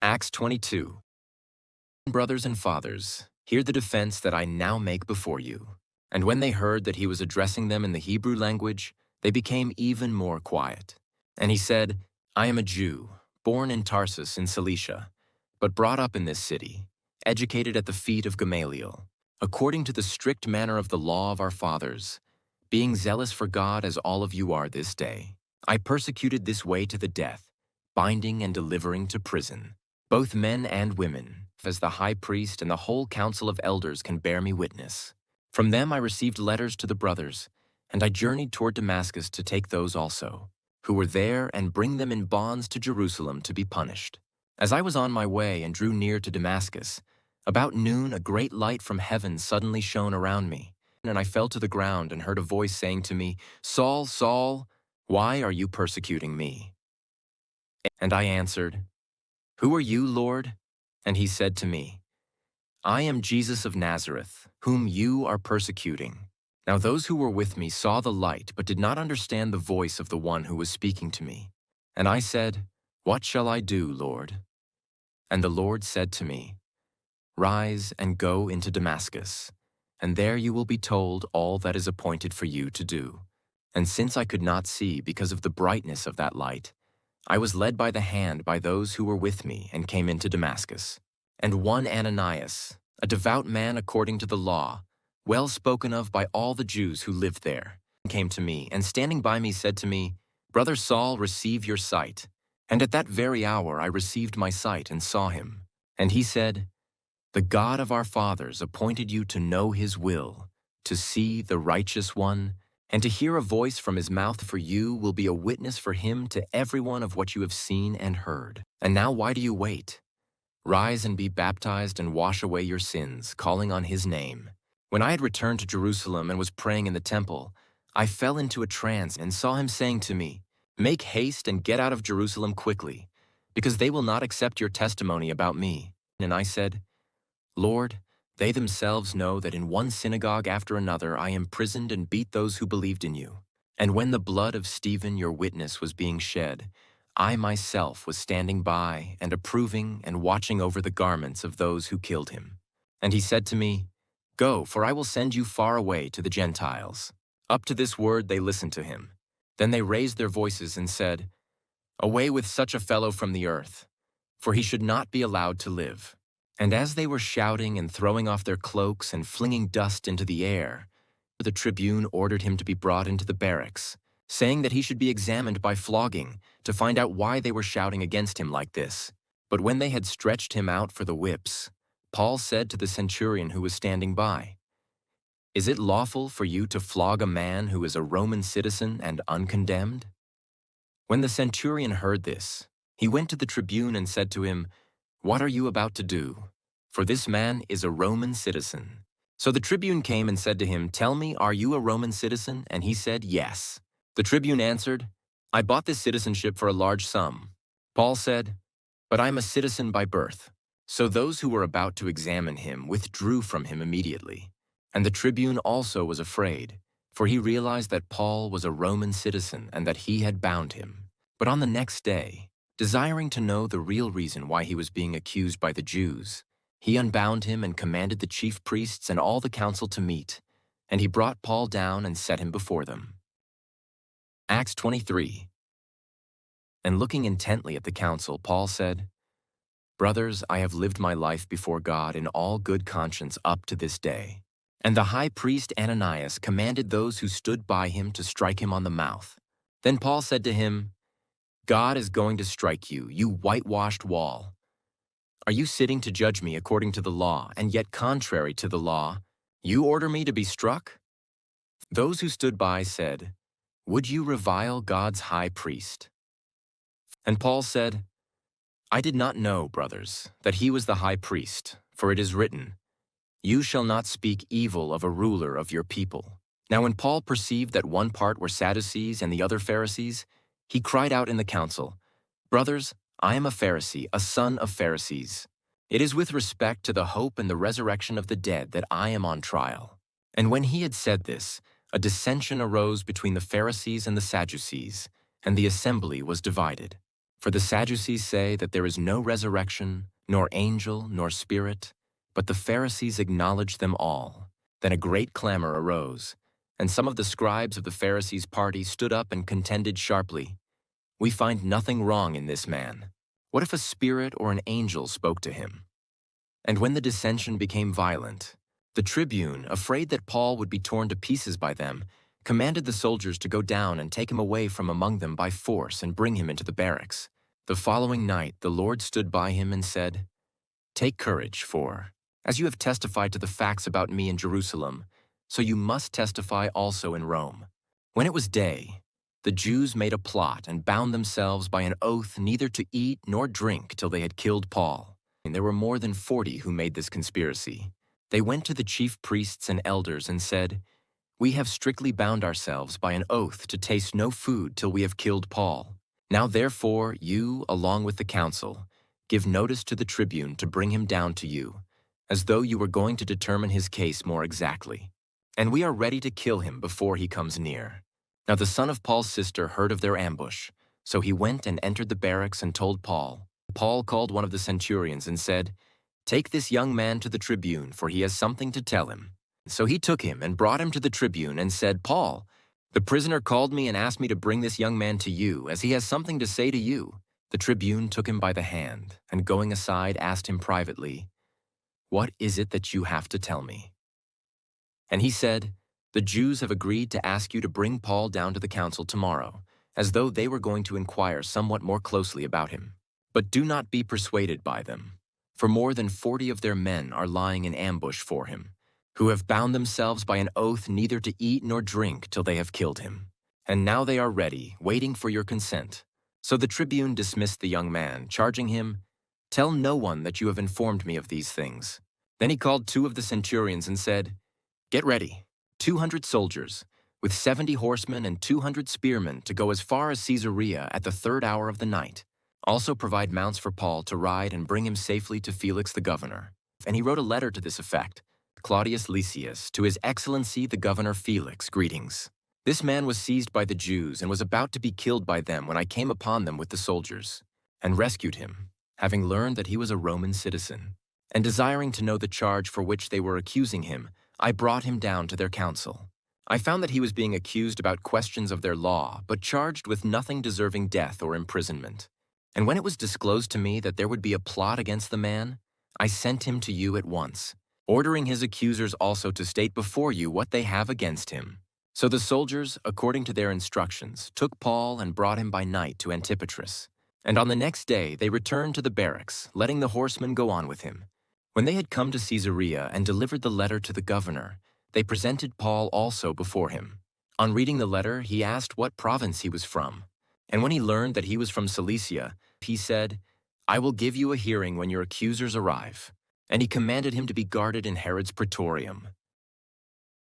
Acts 22. Brothers and fathers, hear the defense that I now make before you. And when they heard that he was addressing them in the Hebrew language, they became even more quiet. And he said, I am a Jew, born in Tarsus in Cilicia, but brought up in this city, educated at the feet of Gamaliel, according to the strict manner of the law of our fathers, being zealous for God as all of you are this day. I persecuted this way to the death, binding and delivering to prison, both men and women, as the high priest and the whole council of elders can bear me witness. From them I received letters to the brothers, and I journeyed toward Damascus to take those also, who were there, and bring them in bonds to Jerusalem to be punished. As I was on my way and drew near to Damascus, about noon a great light from heaven suddenly shone around me, and I fell to the ground and heard a voice saying to me, Saul, Saul, why are you persecuting me? And I answered, Who are you, Lord? And he said to me, I am Jesus of Nazareth, whom you are persecuting. Now those who were with me saw the light, but did not understand the voice of the one who was speaking to me. And I said, What shall I do, Lord? And the Lord said to me, Rise and go into Damascus, and there you will be told all that is appointed for you to do. And since I could not see because of the brightness of that light, I was led by the hand by those who were with me and came into Damascus. And one Ananias, a devout man according to the law, well spoken of by all the Jews who lived there, came to me, and standing by me said to me, Brother Saul, receive your sight. And at that very hour I received my sight and saw him. And he said, The God of our fathers appointed you to know his will, to see the righteous one, and to hear a voice from his mouth, for you will be a witness for him to everyone of what you have seen and heard. And now why do you wait? Rise and be baptized and wash away your sins, calling on his name. When I had returned to Jerusalem and was praying in the temple, I fell into a trance and saw him saying to me, Make haste and get out of Jerusalem quickly, because they will not accept your testimony about me. And I said, Lord, they themselves know that in one synagogue after another I imprisoned and beat those who believed in you. And when the blood of Stephen, your witness, was being shed, I myself was standing by and approving and watching over the garments of those who killed him. And he said to me, Go, for I will send you far away to the Gentiles. Up to this word they listened to him. Then they raised their voices and said, Away with such a fellow from the earth, for he should not be allowed to live. And as they were shouting and throwing off their cloaks and flinging dust into the air, the tribune ordered him to be brought into the barracks, saying that he should be examined by flogging to find out why they were shouting against him like this. But when they had stretched him out for the whips, Paul said to the centurion who was standing by, Is it lawful for you to flog a man who is a Roman citizen and uncondemned? When the centurion heard this, he went to the tribune and said to him, What are you about to do? For this man is a Roman citizen. So the tribune came and said to him, Tell me, are you a Roman citizen? And he said, Yes. The tribune answered, I bought this citizenship for a large sum. Paul said, But I am a citizen by birth. So those who were about to examine him withdrew from him immediately. And the tribune also was afraid, for he realized that Paul was a Roman citizen and that he had bound him. But on the next day, desiring to know the real reason why he was being accused by the Jews, he unbound him and commanded the chief priests and all the council to meet, and he brought Paul down and set him before them. Acts 23. And looking intently at the council, Paul said, Brothers, I have lived my life before God in all good conscience up to this day. And the high priest Ananias commanded those who stood by him to strike him on the mouth. Then Paul said to him, God is going to strike you, you whitewashed wall. Are you sitting to judge me according to the law, and yet contrary to the law, you order me to be struck? Those who stood by said, Would you revile God's high priest? And Paul said, I did not know, brothers, that he was the high priest, for it is written, You shall not speak evil of a ruler of your people. Now when Paul perceived that one part were Sadducees and the other Pharisees, he cried out in the council, Brothers, I am a Pharisee, a son of Pharisees. It is with respect to the hope and the resurrection of the dead that I am on trial. And when he had said this, a dissension arose between the Pharisees and the Sadducees, and the assembly was divided. For the Sadducees say that there is no resurrection, nor angel, nor spirit, but the Pharisees acknowledge them all. Then a great clamor arose, and some of the scribes of the Pharisees' party stood up and contended sharply. We find nothing wrong in this man. What if a spirit or an angel spoke to him? And when the dissension became violent, the tribune, afraid that Paul would be torn to pieces by them, commanded the soldiers to go down and take him away from among them by force and bring him into the barracks. The following night the Lord stood by him and said, "Take courage, for, as you have testified to the facts about me in Jerusalem, so you must testify also in Rome." When it was day, the Jews made a plot and bound themselves by an oath neither to eat nor drink till they had killed Paul. And there were more than 40 who made this conspiracy. They went to the chief priests and elders and said, "We have strictly bound ourselves by an oath to taste no food till we have killed Paul. Now therefore you, along with the council, give notice to the tribune to bring him down to you, as though you were going to determine his case more exactly. And we are ready to kill him before he comes near." Now the son of Paul's sister heard of their ambush, so he went and entered the barracks and told Paul. Paul called one of the centurions and said, "Take this young man to the tribune, for he has something to tell him." So he took him and brought him to the tribune and said, "Paul, the prisoner called me and asked me to bring this young man to you, as he has something to say to you." The tribune took him by the hand, and going aside asked him privately, "What is it that you have to tell me?" And he said, "The Jews have agreed to ask you to bring Paul down to the council tomorrow, as though they were going to inquire somewhat more closely about him. But do not be persuaded by them, for more than 40 of their men are lying in ambush for him, who have bound themselves by an oath neither to eat nor drink till they have killed him. And now they are ready, waiting for your consent." So the tribune dismissed the young man, charging him, "Tell no one that you have informed me of these things." Then he called 2 of the centurions and said, "Get ready, 200 soldiers, with 70 horsemen and 200 spearmen to go as far as Caesarea at the 3rd hour of the night. Also provide mounts for Paul to ride and bring him safely to Felix the governor." And he wrote a letter to this effect, "Claudius Lysias, to His Excellency the Governor Felix, greetings. This man was seized by the Jews and was about to be killed by them when I came upon them with the soldiers, and rescued him, having learned that he was a Roman citizen. And desiring to know the charge for which they were accusing him, I brought him down to their council. I found that he was being accused about questions of their law, but charged with nothing deserving death or imprisonment. And when it was disclosed to me that there would be a plot against the man, I sent him to you at once, ordering his accusers also to state before you what they have against him." So the soldiers, according to their instructions, took Paul and brought him by night to Antipatris. And on the next day they returned to the barracks, letting the horsemen go on with him. When they had come to Caesarea and delivered the letter to the governor, they presented Paul also before him. On reading the letter, he asked what province he was from. And when he learned that he was from Cilicia, he said, "I will give you a hearing when your accusers arrive." And he commanded him to be guarded in Herod's praetorium.